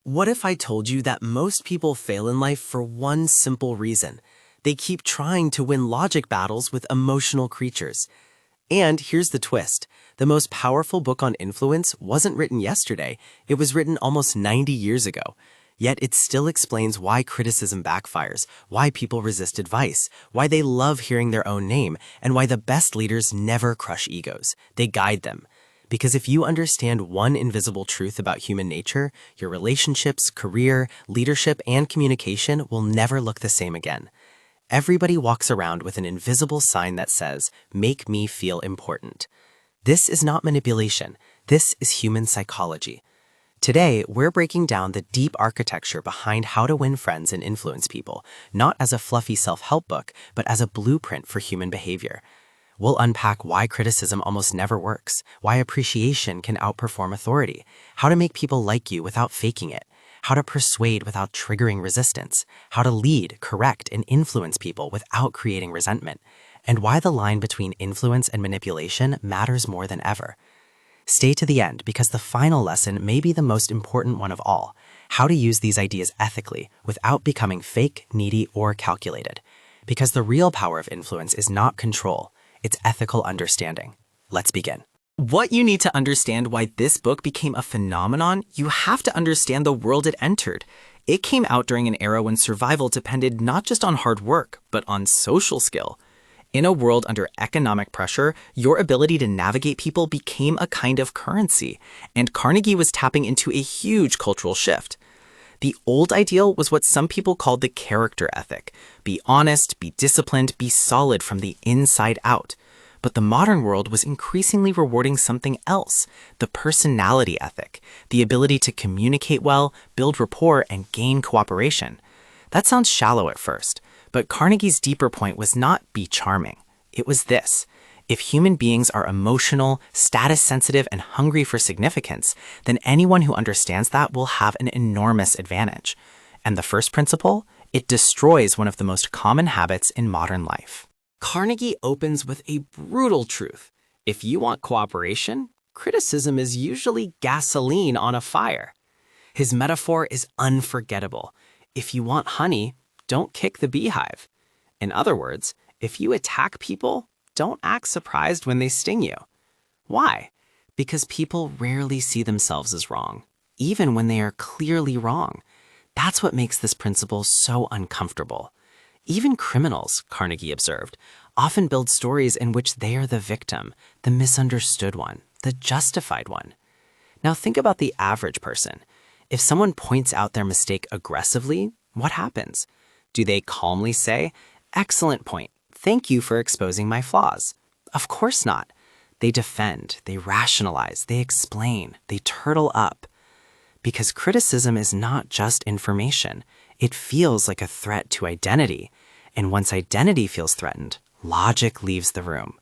What if I told you that most people fail in life for one simple reason? They keep trying to win logic battles with emotional creatures. And here's the twist. The most powerful book on influence wasn't written yesterday. It was written almost 90 years ago. Yet it still explains why criticism backfires, why people resist advice, why they love hearing their own name, and why the best leaders never crush egos. They guide them. Because if you understand one invisible truth about human nature, your relationships, career, leadership, and communication will never look the same again. Everybody walks around with an invisible sign that says, "Make me feel important." This is not manipulation. This is human psychology. Today, we're breaking down the deep architecture behind how to win friends and influence people, not as a fluffy self-help book, but as a blueprint for human behavior. We'll unpack why criticism almost never works, why appreciation can outperform authority, how to make people like you without faking it, how to persuade without triggering resistance, how to lead, correct, and influence people without creating resentment, and why the line between influence and manipulation matters more than ever. Stay to the end because the final lesson may be the most important one of all, how to use these ideas ethically without becoming fake, needy, or calculated. Because the real power of influence is not control, it's ethical understanding. Let's begin. What you need to understand why this book became a phenomenon, you have to understand the world it entered. It came out during an era when survival depended not just on hard work, but on social skill. In a world under economic pressure, your ability to navigate people became a kind of currency, and Carnegie was tapping into a huge cultural shift. The old ideal was what some people called the character ethic. Be honest, be disciplined, be solid from the inside out. But the modern world was increasingly rewarding something else, the personality ethic, the ability to communicate well, build rapport, and gain cooperation. That sounds shallow at first, but Carnegie's deeper point was not be charming. It was this. If human beings are emotional, status-sensitive, and hungry for significance, then anyone who understands that will have an enormous advantage. And the first principle? It destroys one of the most common habits in modern life. Carnegie opens with a brutal truth. If you want cooperation, criticism is usually gasoline on a fire. His metaphor is unforgettable. If you want honey, don't kick the beehive. In other words, if you attack people, don't act surprised when they sting you. Why? Because people rarely see themselves as wrong, even when they are clearly wrong. That's what makes this principle so uncomfortable. Even criminals, Carnegie observed, often build stories in which they are the victim, the misunderstood one, the justified one. Now think about the average person. If someone points out their mistake aggressively, what happens? Do they calmly say, "Excellent point. Thank you for exposing my flaws"? Of course not. They defend, they rationalize, they explain, they turtle up. Because criticism is not just information. It feels like a threat to identity. And once identity feels threatened, logic leaves the room.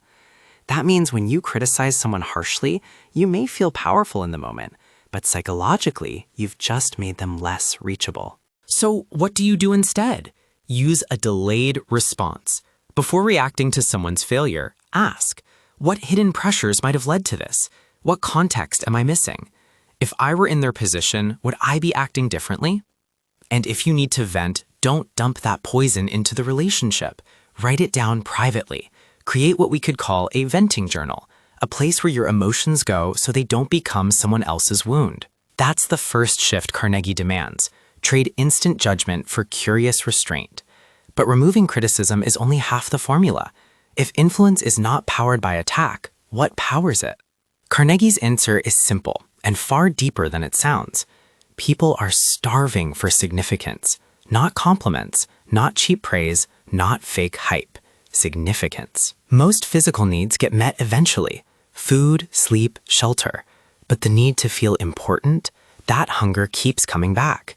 That means when you criticize someone harshly, you may feel powerful in the moment, but psychologically, you've just made them less reachable. So what do you do instead? Use a delayed response. Before reacting to someone's failure, ask, what hidden pressures might have led to this? What context am I missing? If I were in their position, would I be acting differently? And if you need to vent, don't dump that poison into the relationship. Write it down privately. Create what we could call a venting journal, a place where your emotions go so they don't become someone else's wound. That's the first shift Carnegie demands. Trade instant judgment for curious restraint. But removing criticism is only half the formula. If influence is not powered by attack, what powers it? Carnegie's answer is simple and far deeper than it sounds. People are starving for significance, not compliments, not cheap praise, not fake hype. Significance. Most physical needs get met eventually. Food, sleep, shelter. But the need to feel important, that hunger keeps coming back.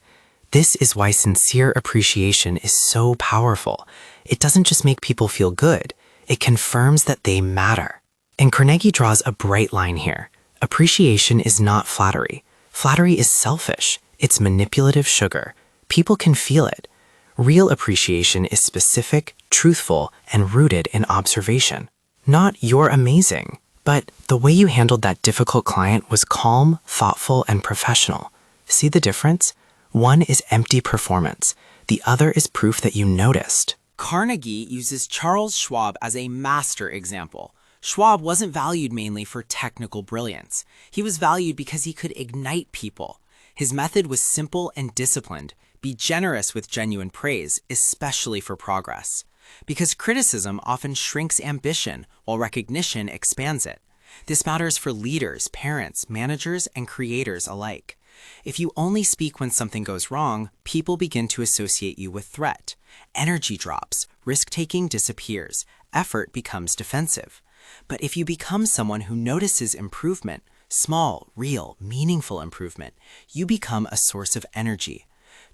This is why sincere appreciation is so powerful. It doesn't just make people feel good, it confirms that they matter. And Carnegie draws a bright line here. Appreciation is not flattery. Flattery is selfish. It's manipulative sugar. People can feel it. Real appreciation is specific, truthful, and rooted in observation. Not "you're amazing," but the way you handled that difficult client was calm, thoughtful, and professional. See the difference? One is empty performance. The other is proof that you noticed. Carnegie uses Charles Schwab as a master example. Schwab wasn't valued mainly for technical brilliance. He was valued because he could ignite people. His method was simple and disciplined. Be generous with genuine praise, especially for progress. Because criticism often shrinks ambition, while recognition expands it. This matters for leaders, parents, managers, and creators alike. If you only speak when something goes wrong, people begin to associate you with threat. Energy drops, risk-taking disappears, effort becomes defensive. But if you become someone who notices improvement, small, real, meaningful improvement, you become a source of energy.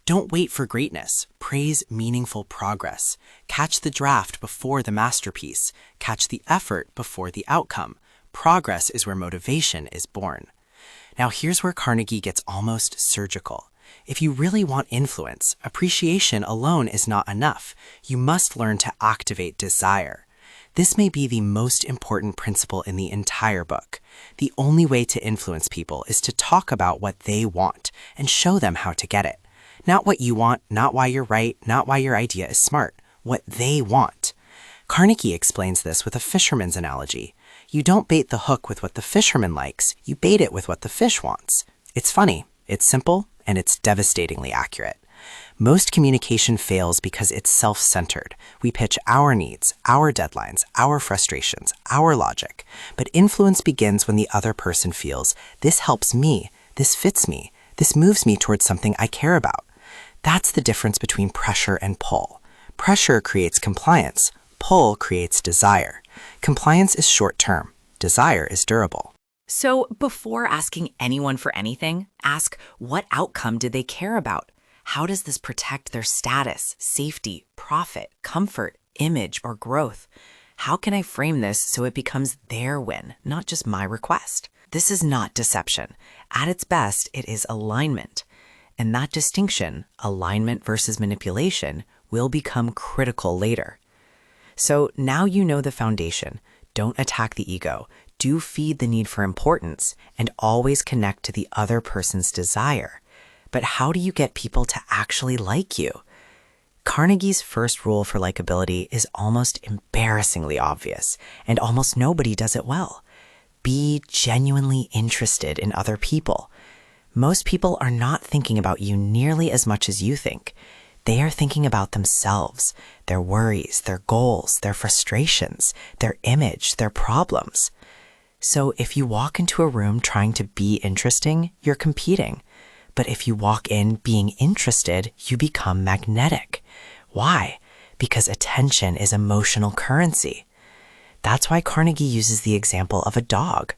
Don't wait for greatness. Praise meaningful progress. Catch the draft before the masterpiece. Catch the effort before the outcome. Progress is where motivation is born. Now here's where Carnegie gets almost surgical. If you really want influence, appreciation alone is not enough. You must learn to activate desire. This may be the most important principle in the entire book. The only way to influence people is to talk about what they want and show them how to get it. Not what you want, not why you're right, not why your idea is smart, what they want. Carnegie explains this with a fisherman's analogy. You don't bait the hook with what the fisherman likes, you bait it with what the fish wants. It's funny, it's simple, and it's devastatingly accurate. Most communication fails because it's self-centered. We pitch our needs, our deadlines, our frustrations, our logic. But influence begins when the other person feels, this helps me, this fits me, this moves me towards something I care about. That's the difference between pressure and pull. Pressure creates compliance. Pull creates desire. Compliance is short-term. Desire is durable. So before asking anyone for anything, ask what outcome do they care about? How does this protect their status, safety, profit, comfort, image, or growth? How can I frame this so it becomes their win, not just my request? This is not deception. At its best, it is alignment. And that distinction, alignment versus manipulation, will become critical later. So now you know the foundation. Don't attack the ego. Do feed the need for importance and always connect to the other person's desire. But how do you get people to actually like you? Carnegie's first rule for likability is almost embarrassingly obvious, and almost nobody does it well. Be genuinely interested in other people. Most people are not thinking about you nearly as much as you think. They are thinking about themselves, their worries, their goals, their frustrations, their image, their problems. So if you walk into a room trying to be interesting, you're competing. But if you walk in being interested, you become magnetic. Why? Because attention is emotional currency. That's why Carnegie uses the example of a dog.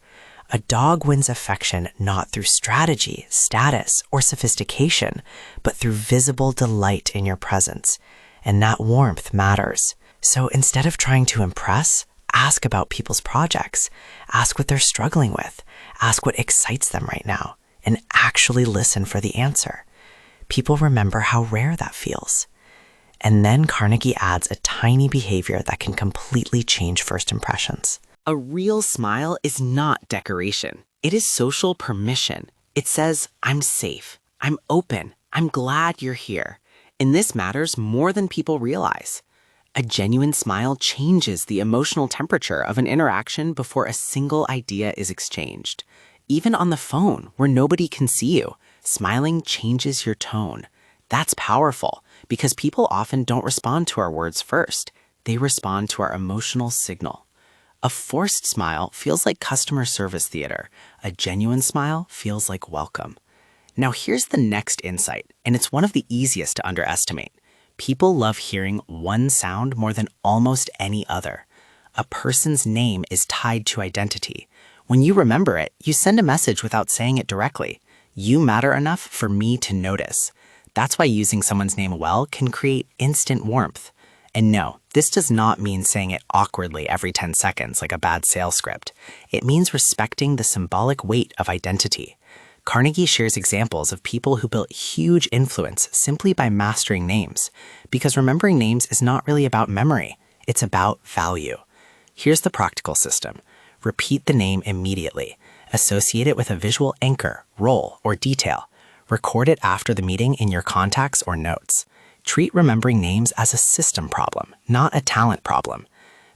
A dog wins affection not through strategy, status, or sophistication, but through visible delight in your presence. And that warmth matters. So instead of trying to impress, ask about people's projects. Ask what they're struggling with. Ask what excites them right now. And actually listen for the answer. People remember how rare that feels. And then Carnegie adds a tiny behavior that can completely change first impressions. A real smile is not decoration. It is social permission. It says, I'm safe, I'm open, I'm glad you're here. And this matters more than people realize. A genuine smile changes the emotional temperature of an interaction before a single idea is exchanged. Even on the phone, where nobody can see you, smiling changes your tone. That's powerful, because people often don't respond to our words first. They respond to our emotional signal. A forced smile feels like customer service theater. A genuine smile feels like welcome. Now here's the next insight, and it's one of the easiest to underestimate. People love hearing one sound more than almost any other. A person's name is tied to identity. When you remember it, you send a message without saying it directly. You matter enough for me to notice. That's why using someone's name well can create instant warmth. And no, this does not mean saying it awkwardly every 10 seconds like a bad sales script. It means respecting the symbolic weight of identity. Carnegie shares examples of people who built huge influence simply by mastering names. Because remembering names is not really about memory, it's about value. Here's the practical system. Repeat the name immediately. Associate it with a visual anchor, role, or detail. Record it after the meeting in your contacts or notes. Treat remembering names as a system problem, not a talent problem.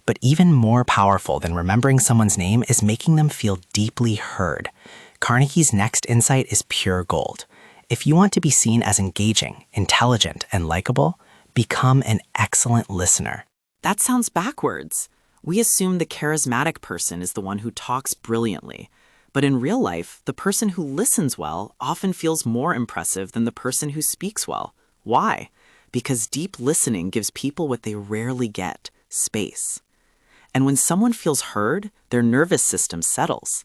But even more powerful than remembering someone's name is making them feel deeply heard. Carnegie's next insight is pure gold. If you want to be seen as engaging, intelligent, and likable, become an excellent listener. That sounds backwards. We assume the charismatic person is the one who talks brilliantly. But in real life, the person who listens well often feels more impressive than the person who speaks well. Why? Because deep listening gives people what they rarely get: space. And when someone feels heard, their nervous system settles.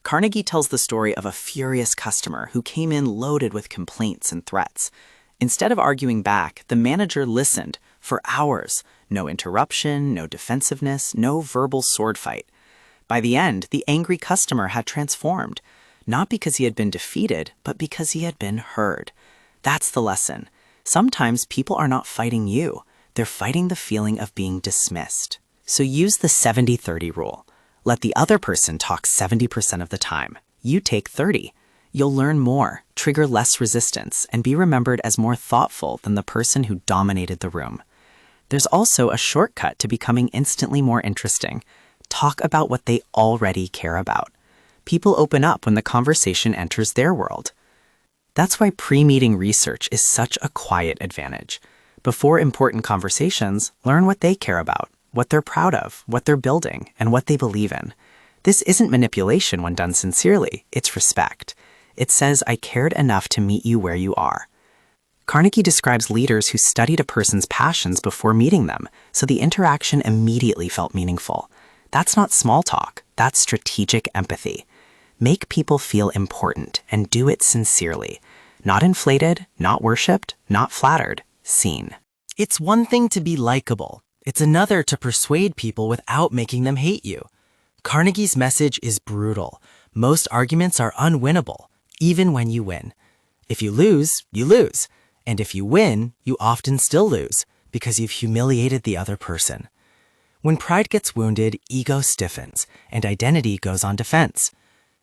Carnegie tells the story of a furious customer who came in loaded with complaints and threats. Instead of arguing back, the manager listened for hours. No interruption, no defensiveness, no verbal sword fight. By the end, the angry customer had transformed, not because he had been defeated, but because he had been heard. That's the lesson. Sometimes people are not fighting you. They're fighting the feeling of being dismissed. So use the 70-30 rule. Let the other person talk 70% of the time. You take 30. You'll learn more, trigger less resistance, and be remembered as more thoughtful than the person who dominated the room. There's also a shortcut to becoming instantly more interesting. Talk about what they already care about. People open up when the conversation enters their world. That's why pre-meeting research is such a quiet advantage. Before important conversations, learn what they care about, what they're proud of, what they're building, and what they believe in. This isn't manipulation when done sincerely, it's respect. It says, I cared enough to meet you where you are. Carnegie describes leaders who studied a person's passions before meeting them, so the interaction immediately felt meaningful. That's not small talk, that's strategic empathy. Make people feel important and do it sincerely. Not inflated, not worshipped, not flattered, seen. It's one thing to be likable. It's another to persuade people without making them hate you. Carnegie's message is brutal. Most arguments are unwinnable, even when you win. If you lose, you lose. And if you win, you often still lose, because you've humiliated the other person. When pride gets wounded, ego stiffens, and identity goes on defense.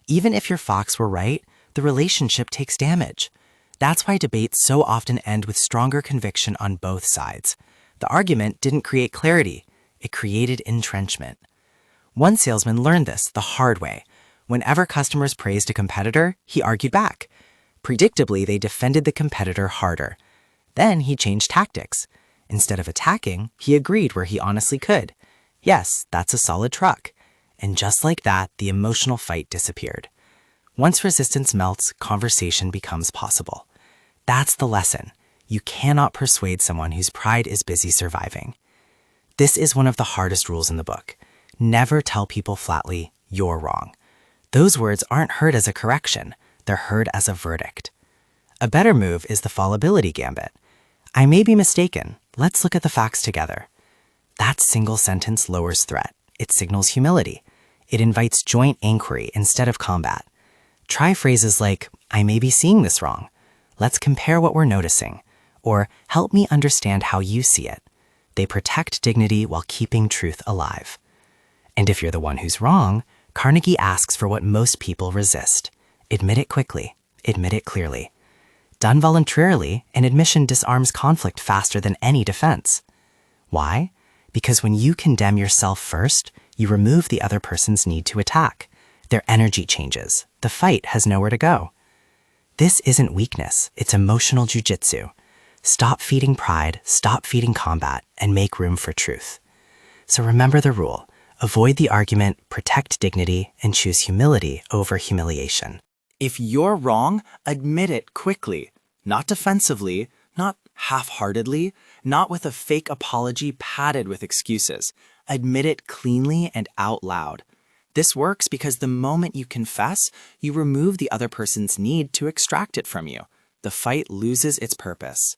Even if your fox were right, the relationship takes damage. That's why debates so often end with stronger conviction on both sides. The argument didn't create clarity, it created entrenchment. One salesman learned this the hard way. Whenever customers praised a competitor, he argued back. Predictably, they defended the competitor harder. Then he changed tactics. Instead of attacking, he agreed where he honestly could. Yes, that's a solid truck. And just like that, the emotional fight disappeared. Once resistance melts, conversation becomes possible. That's the lesson. You cannot persuade someone whose pride is busy surviving. This is one of the hardest rules in the book. Never tell people flatly, you're wrong. Those words aren't heard as a correction. They're heard as a verdict. A better move is the fallibility gambit. I may be mistaken. Let's look at the facts together. That single sentence lowers threat. It signals humility. It invites joint inquiry instead of combat. Try phrases like, I may be seeing this wrong. Let's compare what we're noticing. Or, help me understand how you see it. They protect dignity while keeping truth alive. And if you're the one who's wrong, Carnegie asks for what most people resist. Admit it quickly. Admit it clearly. Done voluntarily, an admission disarms conflict faster than any defense. Why? Because when you condemn yourself first, you remove the other person's need to attack. Their energy changes. The fight has nowhere to go. This isn't weakness, it's emotional jujitsu. Stop feeding pride, stop feeding combat, and make room for truth. So remember the rule. Avoid the argument, protect dignity, and choose humility over humiliation. If you're wrong, admit it quickly, not defensively, not half-heartedly, not with a fake apology padded with excuses. Admit it cleanly and out loud. This works because the moment you confess, you remove the other person's need to extract it from you. The fight loses its purpose.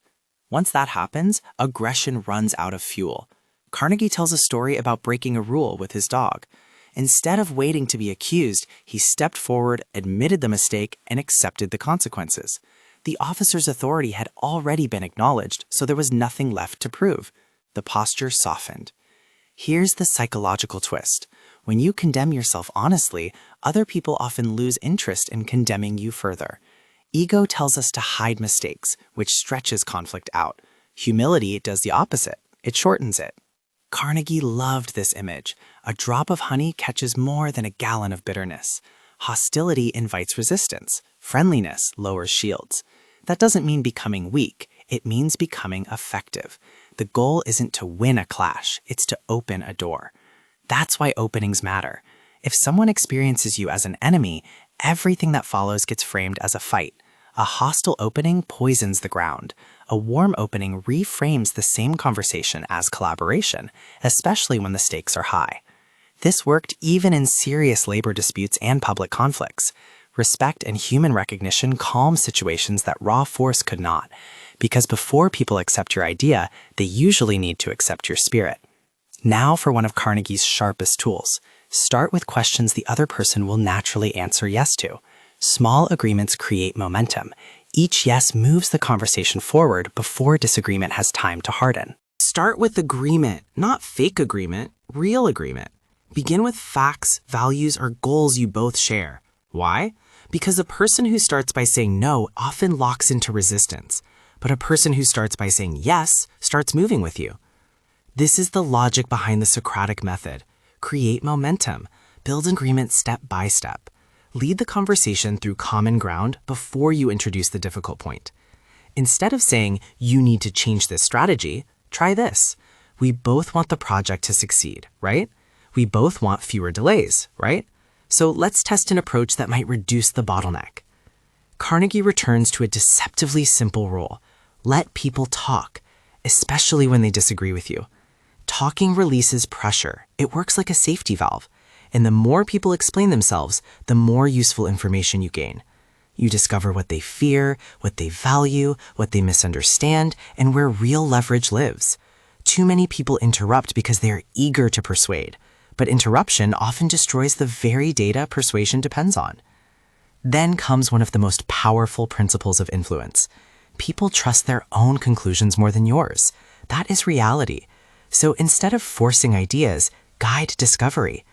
Once that happens, aggression runs out of fuel. Carnegie tells a story about breaking a rule with his dog. Instead of waiting to be accused, he stepped forward, admitted the mistake, and accepted the consequences. The officer's authority had already been acknowledged, so there was nothing left to prove. The posture softened. Here's the psychological twist. When you condemn yourself honestly, other people often lose interest in condemning you further. Ego tells us to hide mistakes, which stretches conflict out. Humility does the opposite. It shortens it. Carnegie loved this image. A drop of honey catches more than a gallon of bitterness. Hostility invites resistance. Friendliness lowers shields. That doesn't mean becoming weak. It means becoming effective. The goal isn't to win a clash. It's to open a door. That's why openings matter. If someone experiences you as an enemy, everything that follows gets framed as a fight. A hostile opening poisons the ground. A warm opening reframes the same conversation as collaboration, especially when the stakes are high. This worked even in serious labor disputes and public conflicts. Respect and human recognition calm situations that raw force could not, because before people accept your idea, they usually need to accept your spirit. Now for one of Carnegie's sharpest tools. Start with questions the other person will naturally answer yes to. Small agreements create momentum. Each yes moves the conversation forward before disagreement has time to harden. Start with agreement, not fake agreement, real agreement. Begin with facts, values, or goals you both share. Why? Because a person who starts by saying no often locks into resistance, but a person who starts by saying yes starts moving with you. This is the logic behind the Socratic method. Create momentum. Build an agreement step by step. Lead the conversation through common ground before you introduce the difficult point. Instead of saying, you need to change this strategy, try this. We both want the project to succeed, right? We both want fewer delays, right? So let's test an approach that might reduce the bottleneck. Carnegie returns to a deceptively simple rule. Let people talk, especially when they disagree with you. Talking releases pressure. It works like a safety valve. And the more people explain themselves, the more useful information you gain. You discover what they fear, what they value, what they misunderstand, and where real leverage lives. Too many people interrupt because they are eager to persuade, but interruption often destroys the very data persuasion depends on. Then comes one of the most powerful principles of influence. People trust their own conclusions more than yours. That is reality. So instead of forcing ideas, guide discovery.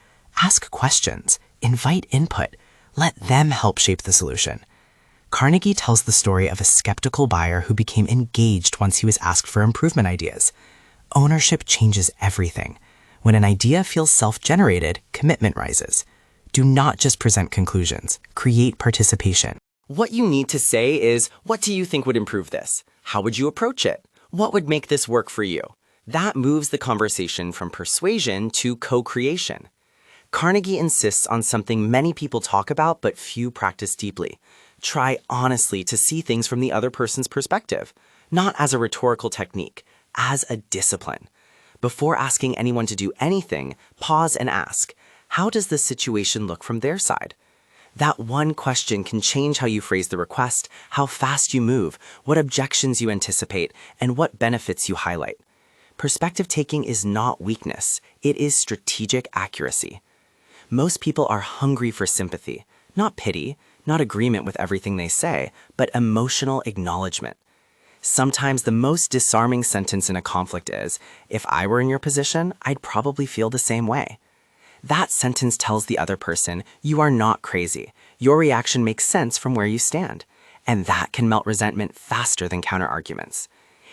Ask questions, invite input, let them help shape the solution. Carnegie tells the story of a skeptical buyer who became engaged once he was asked for improvement ideas. Ownership changes everything. When an idea feels self-generated, commitment rises. Do not just present conclusions, create participation. What you need to say is, what do you think would improve this? How would you approach it? What would make this work for you? That moves the conversation from persuasion to co-creation. Carnegie insists on something many people talk about but few practice deeply. Try honestly to see things from the other person's perspective, not as a rhetorical technique, as a discipline. Before asking anyone to do anything, pause and ask, how does this situation look from their side? That one question can change how you phrase the request, how fast you move, what objections you anticipate, and what benefits you highlight. Perspective taking is not weakness, it is strategic accuracy. Most people are hungry for sympathy, not pity, not agreement with everything they say, but emotional acknowledgement. Sometimes the most disarming sentence in a conflict is, if I were in your position, I'd probably feel the same way. That sentence tells the other person, you are not crazy. Your reaction makes sense from where you stand. And that can melt resentment faster than counterarguments.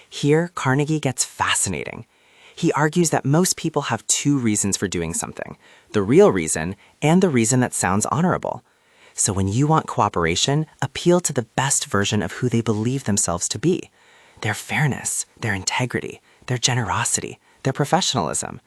Here, Carnegie gets fascinating. He argues that most people have two reasons for doing something, the real reason and the reason that sounds honorable. So when you want cooperation, appeal to the best version of who they believe themselves to be. Their fairness, their integrity, their generosity, their professionalism.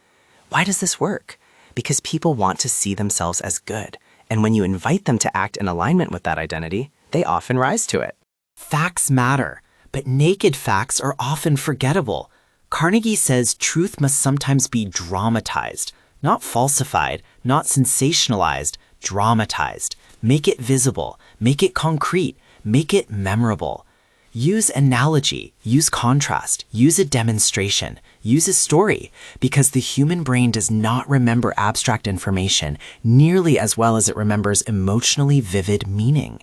Why does this work? Because people want to see themselves as good, and when you invite them to act in alignment with that identity, they often rise to it. Facts matter, but naked facts are often forgettable. Carnegie says truth must sometimes be dramatized, not falsified, not sensationalized, dramatized. Make it visible, make it concrete, make it memorable. Use analogy, use contrast, use a demonstration, use a story, because the human brain does not remember abstract information nearly as well as it remembers emotionally vivid meaning.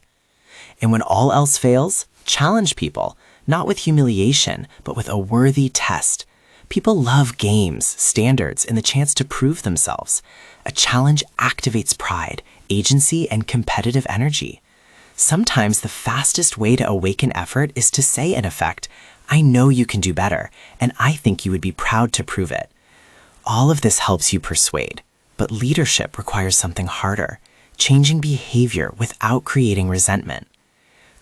And when all else fails, challenge people, not with humiliation, but with a worthy test. People love games, standards, and the chance to prove themselves. A challenge activates pride, agency, and competitive energy. Sometimes the fastest way to awaken effort is to say, in effect, I know you can do better, and I think you would be proud to prove it. All of this helps you persuade, but leadership requires something harder, changing behavior without creating resentment.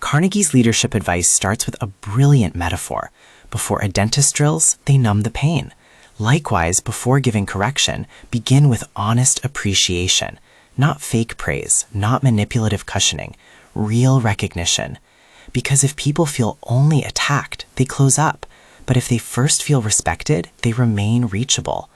Carnegie's leadership advice starts with a brilliant metaphor. Before a dentist drills, they numb the pain. Likewise, before giving correction, begin with honest appreciation, not fake praise, not manipulative cushioning, real recognition. Because if people feel only attacked, they close up. But if they first feel respected, they remain reachable.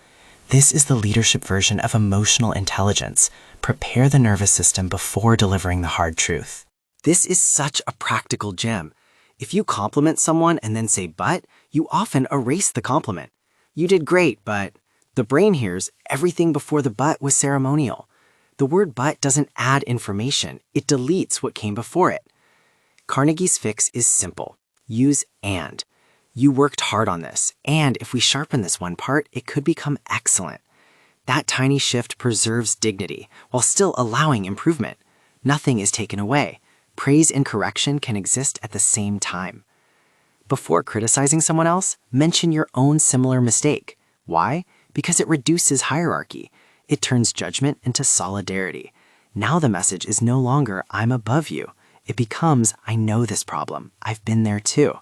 This is the leadership version of emotional intelligence. Prepare the nervous system before delivering the hard truth. This is such a practical gem. If you compliment someone and then say but, you often erase the compliment. You did great, but the brain hears everything before the but was ceremonial. The word but doesn't add information. It deletes what came before it. Carnegie's fix is simple. Use and. You worked hard on this, and if we sharpen this one part, it could become excellent. That tiny shift preserves dignity while still allowing improvement. Nothing is taken away. Praise and correction can exist at the same time. Before criticizing someone else, mention your own similar mistake. Why? Because it reduces hierarchy. It turns judgment into solidarity. Now the message is no longer, I'm above you. It becomes, I know this problem. I've been there too.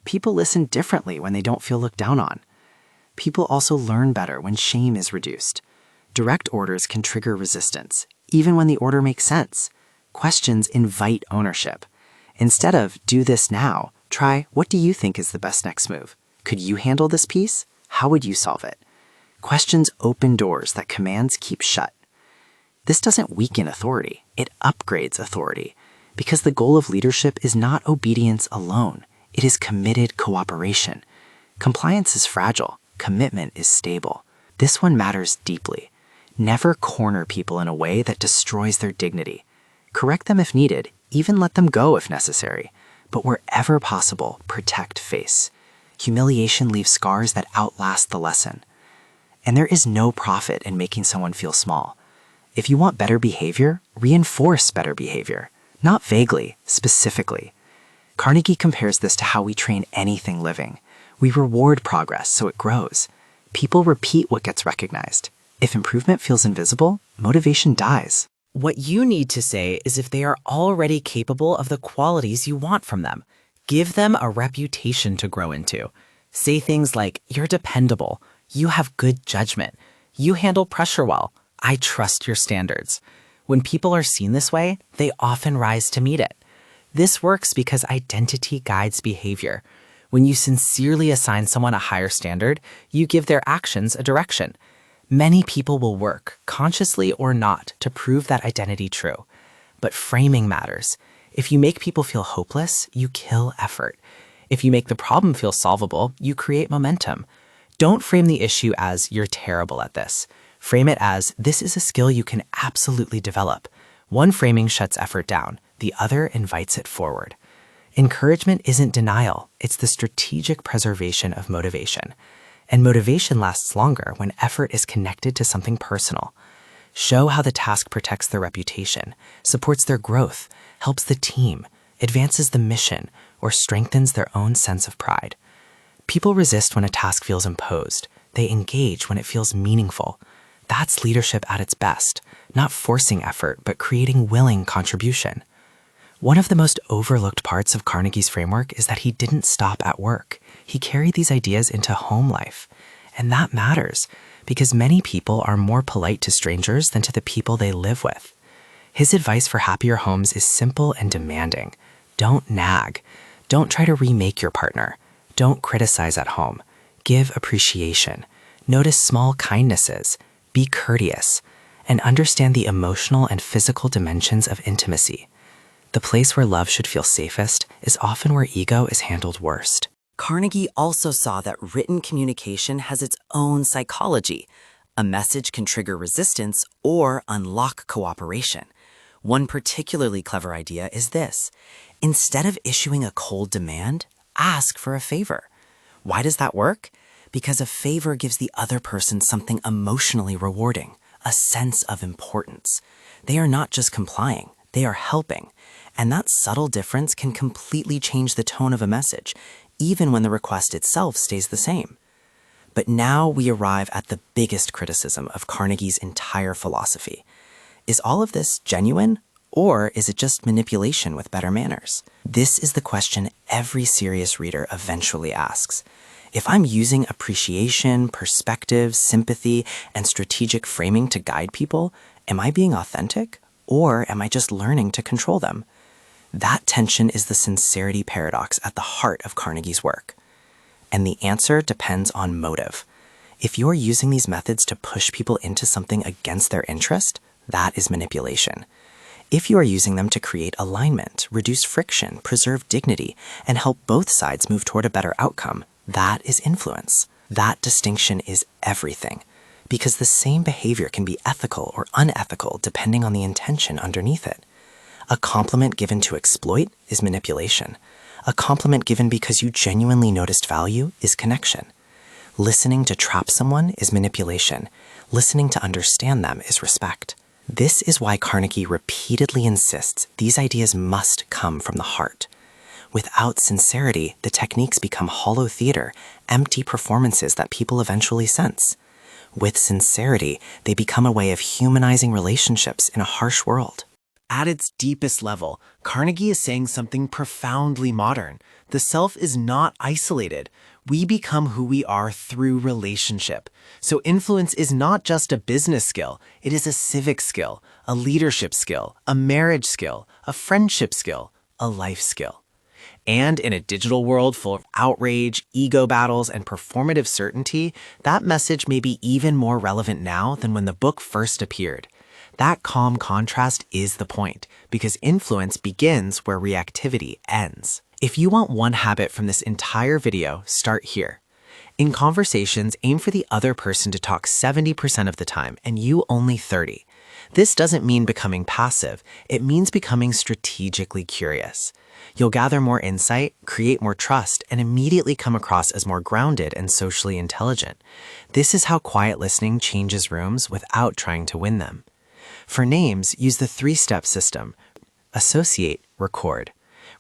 People listen differently when they don't feel looked down on. People also learn better when shame is reduced. Direct orders can trigger resistance, even when the order makes sense. Questions invite ownership. Instead of, do this now, try, what do you think is the best next move? Could you handle this piece? How would you solve it? Questions open doors that commands keep shut. This doesn't weaken authority, it upgrades authority. Because the goal of leadership is not obedience alone, it is committed cooperation. Compliance is fragile, commitment is stable. This one matters deeply. Never corner people in a way that destroys their dignity. Correct them if needed, even let them go if necessary. But wherever possible, protect face. Humiliation leaves scars that outlast the lesson. And there is no profit in making someone feel small. If you want better behavior, reinforce better behavior. Not vaguely, specifically. Carnegie compares this to how we train anything living. We reward progress so it grows. People repeat what gets recognized. If improvement feels invisible, motivation dies. What you need to say is if they are already capable of the qualities you want from them. Give them a reputation to grow into. Say things like, you're dependable, you have good judgment, you handle pressure well, I trust your standards. When people are seen this way, they often rise to meet it. This works because identity guides behavior. When you sincerely assign someone a higher standard, you give their actions a direction. Many people will work, consciously or not, to prove that identity true. But framing matters. If you make people feel hopeless, you kill effort. If you make the problem feel solvable, you create momentum. Don't frame the issue as, you're terrible at this. Frame it as, this is a skill you can absolutely develop. One framing shuts effort down, the other invites it forward. Encouragement isn't denial, it's the strategic preservation of motivation. And motivation lasts longer when effort is connected to something personal. Show how the task protects their reputation, supports their growth, helps the team, advances the mission, or strengthens their own sense of pride. People resist when a task feels imposed. They engage when it feels meaningful. That's leadership at its best, not forcing effort, but creating willing contribution. One of the most overlooked parts of Carnegie's framework is that he didn't stop at work. He carried these ideas into home life. And that matters, because many people are more polite to strangers than to the people they live with. His advice for happier homes is simple and demanding. Don't nag. Don't try to remake your partner. Don't criticize at home. Give appreciation. Notice small kindnesses. Be courteous. And understand the emotional and physical dimensions of intimacy. The place where love should feel safest is often where ego is handled worst. Carnegie also saw that written communication has its own psychology. A message can trigger resistance or unlock cooperation. One particularly clever idea is this. Instead of issuing a cold demand, ask for a favor. Why does that work? Because a favor gives the other person something emotionally rewarding, a sense of importance. They are not just complying, They are helping. And that subtle difference can completely change the tone of a message, even when the request itself stays the same. But now we arrive at the biggest criticism of Carnegie's entire philosophy. Is all of this genuine, or is it just manipulation with better manners? This is the question every serious reader eventually asks. If I'm using appreciation, perspective, sympathy, and strategic framing to guide people, am I being authentic, or am I just learning to control them? That tension is the sincerity paradox at the heart of Carnegie's work. And the answer depends on motive. If you're using these methods to push people into something against their interest, that is manipulation. If you are using them to create alignment, reduce friction, preserve dignity, and help both sides move toward a better outcome, that is influence. That distinction is everything, because the same behavior can be ethical or unethical depending on the intention underneath it. A compliment given to exploit is manipulation. A compliment given because you genuinely noticed value is connection. Listening to trap someone is manipulation. Listening to understand them is respect. This is why Carnegie repeatedly insists these ideas must come from the heart. Without sincerity, the techniques become hollow theater, empty performances that people eventually sense. With sincerity, they become a way of humanizing relationships in a harsh world. At its deepest level, Carnegie is saying something profoundly modern. The self is not isolated. We become who we are through relationship. So influence is not just a business skill. It is a civic skill, a leadership skill, a marriage skill, a friendship skill, a life skill. And in a digital world full of outrage, ego battles, and performative certainty, that message may be even more relevant now than when the book first appeared. That calm contrast is the point, because influence begins where reactivity ends. If you want one habit from this entire video, start here. In conversations, aim for the other person to talk 70% of the time and you only 30%. This doesn't mean becoming passive, it means becoming strategically curious. You'll gather more insight, create more trust, and immediately come across as more grounded and socially intelligent. This is how quiet listening changes rooms without trying to win them. For names, use the 3-step system. Associate, record.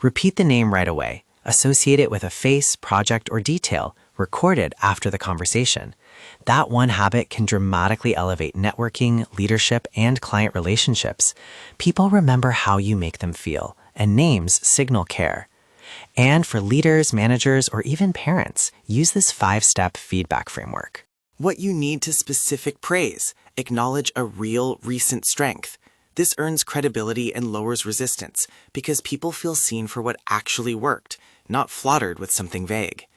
Repeat the name right away. Associate it with a face, project, or detail. Record it after the conversation. That one habit can dramatically elevate networking, leadership, and client relationships. People remember how you make them feel, and names signal care. And for leaders, managers, or even parents, use this 5-step feedback framework. What you need to specific praise. Acknowledge a real, recent strength. This earns credibility and lowers resistance because people feel seen for what actually worked, not flattered with something vague.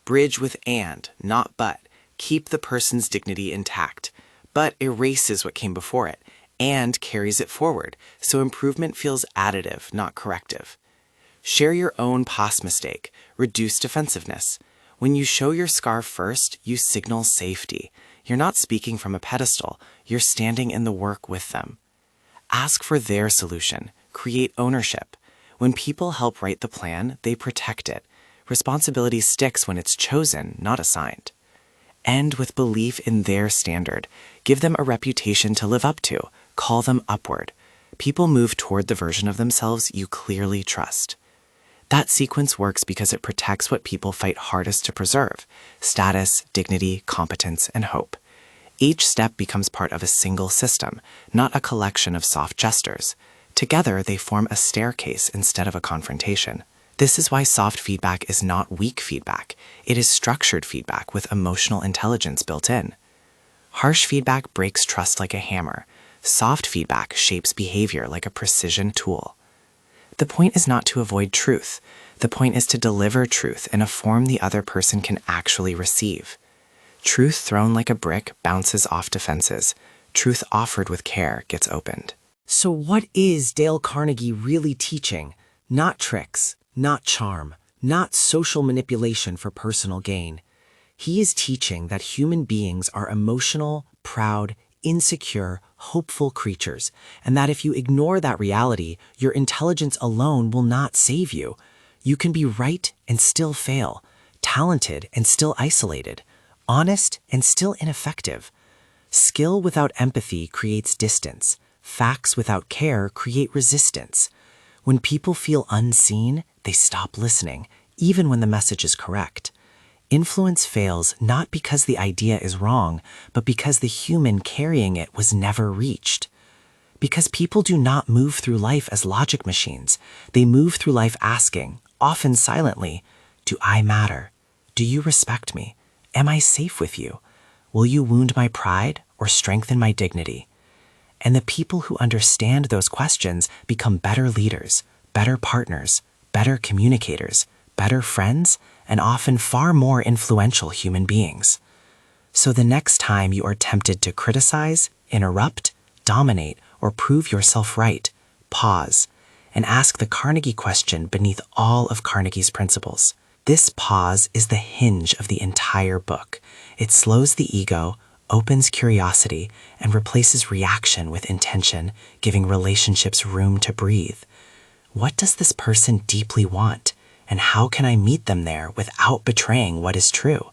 Bridge with and, not but. Keep the person's dignity intact, but erases what came before it and carries it forward, so improvement feels additive, not corrective. Share your own past mistake. Reduce defensiveness. When you show your scar first, you signal safety. You're not speaking from a pedestal, you're standing in the work with them. Ask for their solution. Create ownership. When people help write the plan, they protect it. Responsibility sticks when it's chosen, not assigned. End with belief in their standard. Give them a reputation to live up to. Call them upward. People move toward the version of themselves you clearly trust. That sequence works because it protects what people fight hardest to preserve: status, dignity, competence, and hope. Each step becomes part of a single system, not a collection of soft gestures. Together, they form a staircase instead of a confrontation. This is why soft feedback is not weak feedback. It is structured feedback with emotional intelligence built in. Harsh feedback breaks trust like a hammer. Soft feedback shapes behavior like a precision tool. The point is not to avoid truth. The point is to deliver truth in a form the other person can actually receive. Truth thrown like a brick bounces off defenses. Truth offered with care gets opened. So what is Dale Carnegie really teaching? Not tricks, not charm, not social manipulation for personal gain. He is teaching that human beings are emotional, proud, insecure, hopeful creatures, and that if you ignore that reality, your intelligence alone will not save you. You can be right and still fail, talented and still isolated, honest and still ineffective. Skill without empathy creates distance. Facts without care create resistance. When people feel unseen, they stop listening, even when the message is correct. Influence fails not because the idea is wrong, but because the human carrying it was never reached. Because people do not move through life as logic machines. They move through life asking, often silently, do I matter? Do you respect me? Am I safe with you? Will you wound my pride or strengthen my dignity? And the people who understand those questions become better leaders, better partners, better communicators, better friends, and often far more influential human beings. So the next time you are tempted to criticize, interrupt, dominate, or prove yourself right, pause and ask the Carnegie question beneath all of Carnegie's principles. This pause is the hinge of the entire book. It slows the ego, opens curiosity, and replaces reaction with intention, giving relationships room to breathe. What does this person deeply want? And how can I meet them there without betraying what is true?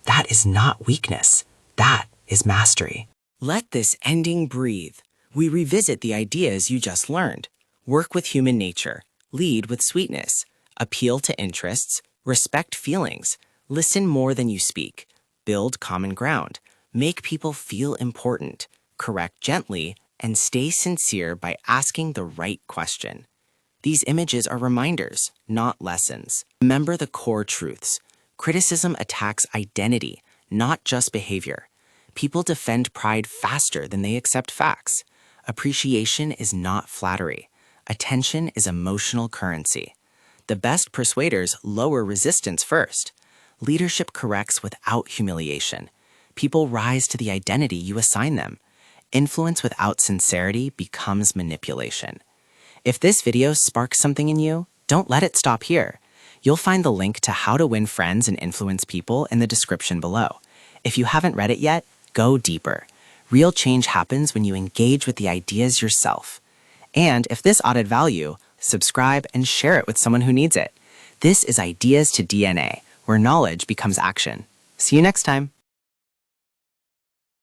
That is not weakness. That is mastery. Let this ending breathe. We revisit the ideas you just learned. Work with human nature. Lead with sweetness. Appeal to interests. Respect feelings. Listen more than you speak. Build common ground. Make people feel important. Correct gently. And stay sincere by asking the right question. These images are reminders, not lessons. Remember the core truths. Criticism attacks identity, not just behavior. People defend pride faster than they accept facts. Appreciation is not flattery. Attention is emotional currency. The best persuaders lower resistance first. Leadership corrects without humiliation. People rise to the identity you assign them. Influence without sincerity becomes manipulation. If this video sparks something in you, don't let it stop here. You'll find the link to How to Win Friends and Influence People in the description below. If you haven't read it yet, go deeper. Real change happens when you engage with the ideas yourself. And if this added value, subscribe and share it with someone who needs it. This is Ideas to DNA, where knowledge becomes action. See you next time.